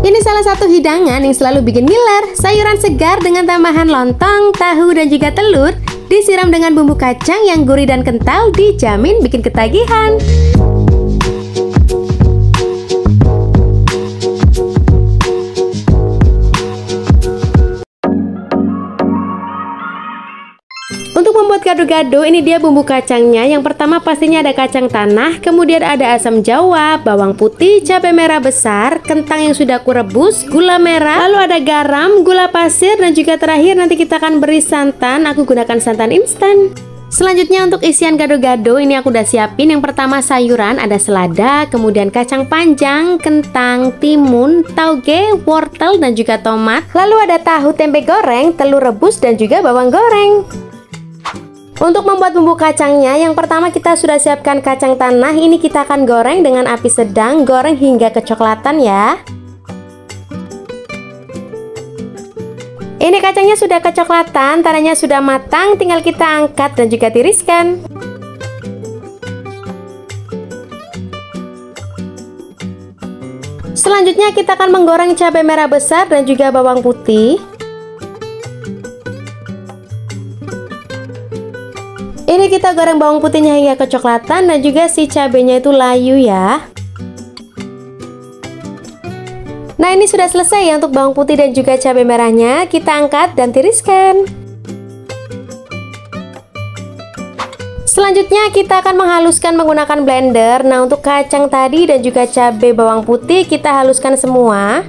Ini salah satu hidangan yang selalu bikin ngiler. Sayuran segar dengan tambahan lontong, tahu, dan juga telur disiram dengan bumbu kacang yang gurih dan kental, dijamin bikin ketagihan. Untuk membuat gado-gado, ini dia bumbu kacangnya. Yang pertama pastinya ada kacang tanah, kemudian ada asam jawa, bawang putih, cabai merah besar, kentang yang sudah aku rebus, gula merah, lalu ada garam, gula pasir, dan juga terakhir nanti kita akan beri santan. Aku gunakan santan instan. Selanjutnya untuk isian gado-gado ini aku udah siapin. Yang pertama sayuran, ada selada, kemudian kacang panjang, kentang, timun, tauge, wortel, dan juga tomat. Lalu ada tahu tempe goreng, telur rebus, dan juga bawang goreng. Untuk membuat bumbu kacangnya, yang pertama kita sudah siapkan kacang tanah. Ini kita akan goreng dengan api sedang, goreng hingga kecoklatan ya. Ini kacangnya sudah kecoklatan, tandanya sudah matang, tinggal kita angkat dan juga tiriskan. Selanjutnya kita akan menggoreng cabai merah besar dan juga bawang putih. Ini kita goreng bawang putihnya hingga kecoklatan dan juga si cabenya itu layu ya. Nah, ini sudah selesai ya untuk bawang putih dan juga cabai merahnya. Kita angkat dan tiriskan. Selanjutnya kita akan menghaluskan menggunakan blender. Nah, untuk kacang tadi dan juga cabai bawang putih kita haluskan semua.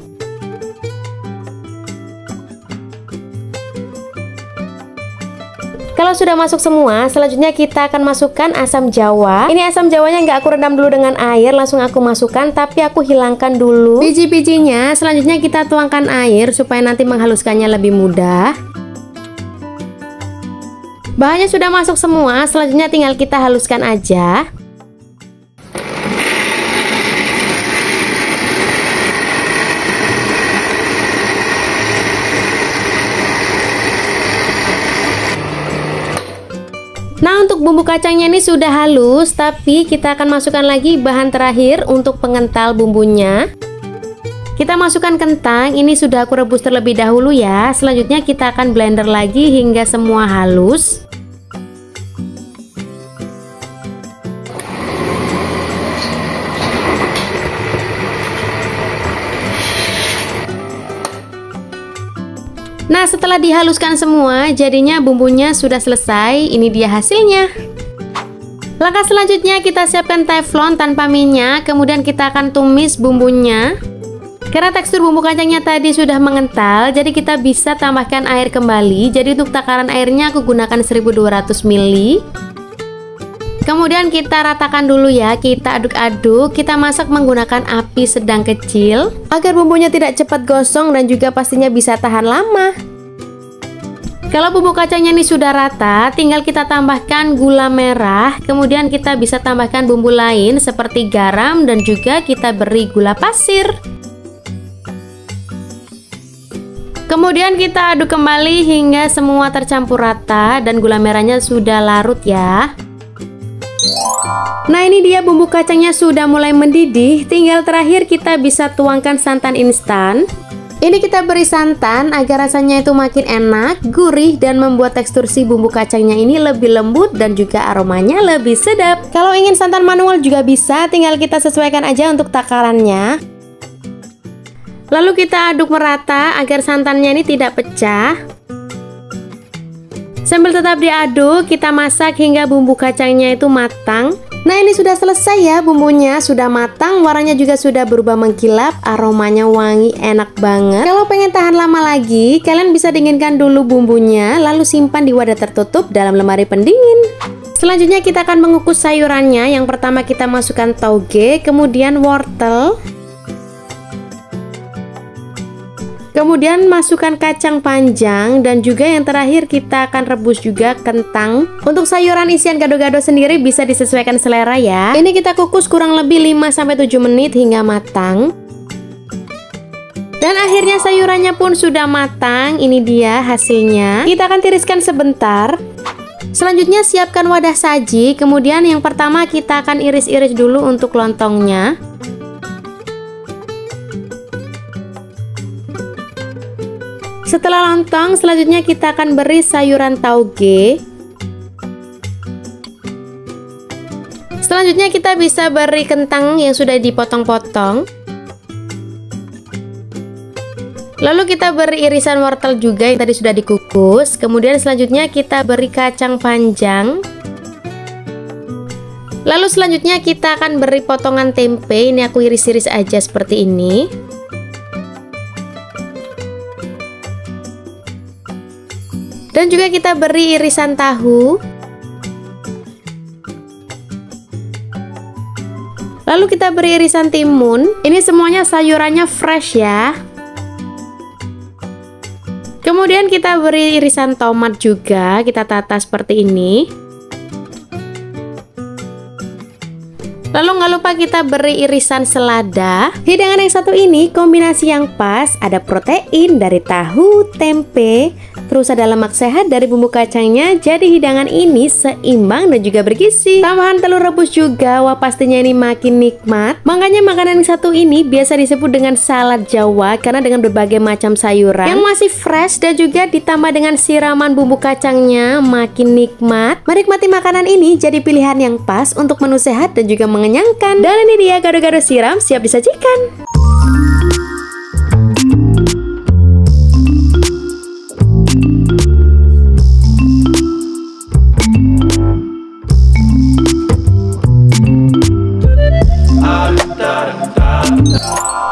Kalau sudah masuk semua, selanjutnya kita akan masukkan asam jawa. Ini asam jawanya nggak aku rendam dulu dengan air, langsung aku masukkan, tapi aku hilangkan dulu biji-bijinya. Selanjutnya kita tuangkan air supaya nanti menghaluskannya lebih mudah. Bahannya sudah masuk semua, selanjutnya tinggal kita haluskan aja. Nah, untuk bumbu kacangnya ini sudah halus, tapi kita akan masukkan lagi bahan terakhir untuk pengental bumbunya. Kita masukkan kentang, ini sudah aku rebus terlebih dahulu ya. Selanjutnya kita akan blender lagi hingga semua halus. Nah, setelah dihaluskan semua, jadinya bumbunya sudah selesai. Ini dia hasilnya. Langkah selanjutnya kita siapkan teflon tanpa minyak, kemudian kita akan tumis bumbunya. Karena tekstur bumbu kacangnya tadi sudah mengental, jadi kita bisa tambahkan air kembali. Jadi untuk takaran airnya aku gunakan 1200 ml. Kemudian kita ratakan dulu ya, kita aduk-aduk, kita masak menggunakan api sedang kecil agar bumbunya tidak cepat gosong dan juga pastinya bisa tahan lama. Kalau bumbu kacangnya ini sudah rata, tinggal kita tambahkan gula merah, kemudian kita bisa tambahkan bumbu lain seperti garam dan juga kita beri gula pasir. Kemudian kita aduk kembali hingga semua tercampur rata dan gula merahnya sudah larut ya. Nah, ini dia bumbu kacangnya sudah mulai mendidih. Tinggal terakhir kita bisa tuangkan santan instan. Ini kita beri santan agar rasanya itu makin enak, gurih, dan membuat tekstur si bumbu kacangnya ini lebih lembut dan juga aromanya lebih sedap. Kalau ingin santan manual juga bisa, tinggal kita sesuaikan aja untuk takarannya. Lalu kita aduk merata agar santannya ini tidak pecah. Sambil tetap diaduk, kita masak hingga bumbu kacangnya itu matang. Nah, ini sudah selesai ya, bumbunya sudah matang, warnanya juga sudah berubah mengkilap, aromanya wangi, enak banget. Kalau pengen tahan lama lagi, kalian bisa dinginkan dulu bumbunya, lalu simpan di wadah tertutup dalam lemari pendingin. Selanjutnya kita akan mengukus sayurannya. Yang pertama kita masukkan tauge, kemudian wortel, kemudian masukkan kacang panjang, dan juga yang terakhir kita akan rebus juga kentang. Untuk sayuran isian gado-gado sendiri bisa disesuaikan selera ya. Ini kita kukus kurang lebih 5-7 menit hingga matang. Dan akhirnya sayurannya pun sudah matang. Ini dia hasilnya. Kita akan tiriskan sebentar. Selanjutnya siapkan wadah saji. Kemudian yang pertama kita akan iris-iris dulu untuk lontongnya. Setelah lontong, selanjutnya kita akan beri sayuran tauge. Selanjutnya kita bisa beri kentang yang sudah dipotong-potong. Lalu kita beri irisan wortel juga yang tadi sudah dikukus. Kemudian selanjutnya kita beri kacang panjang. Lalu selanjutnya kita akan beri potongan tempe. Ini aku iris-iris aja seperti ini. Dan juga kita beri irisan tahu. Lalu kita beri irisan timun. Ini semuanya sayurannya fresh ya. Kemudian kita beri irisan tomat juga. Kita tata seperti ini. Lalu nggak lupa kita beri irisan selada. Hidangan yang satu ini kombinasi yang pas. Ada protein dari tahu, tempe, terus ada lemak sehat dari bumbu kacangnya. Jadi hidangan ini seimbang dan juga bergizi. Tambahan telur rebus juga. Wah, pastinya ini makin nikmat. Makanya makanan yang satu ini biasa disebut dengan salad Jawa, karena dengan berbagai macam sayuran yang masih fresh dan juga ditambah dengan siraman bumbu kacangnya, makin nikmat. Menikmati makanan ini jadi pilihan yang pas untuk menu sehat dan juga mengenyangkan. Dan ini dia gado-gado siram siap disajikan.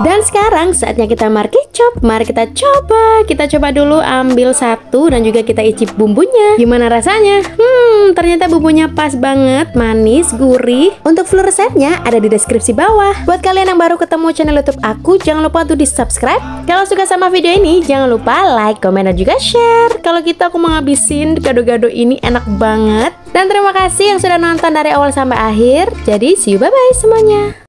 Dan sekarang saatnya kita market chop. Mari kita coba. Kita coba dulu, ambil satu dan juga kita icip bumbunya. Gimana rasanya? Ternyata bumbunya pas banget, manis, gurih. Untuk full resepnya ada di deskripsi bawah. Buat kalian yang baru ketemu channel YouTube aku, jangan lupa untuk di subscribe. Kalau suka sama video ini, jangan lupa like, komen, dan juga share. Kalau gitu aku mau ngabisin gado-gado ini enak banget. Dan terima kasih yang sudah nonton dari awal sampai akhir. Jadi see you, bye-bye semuanya.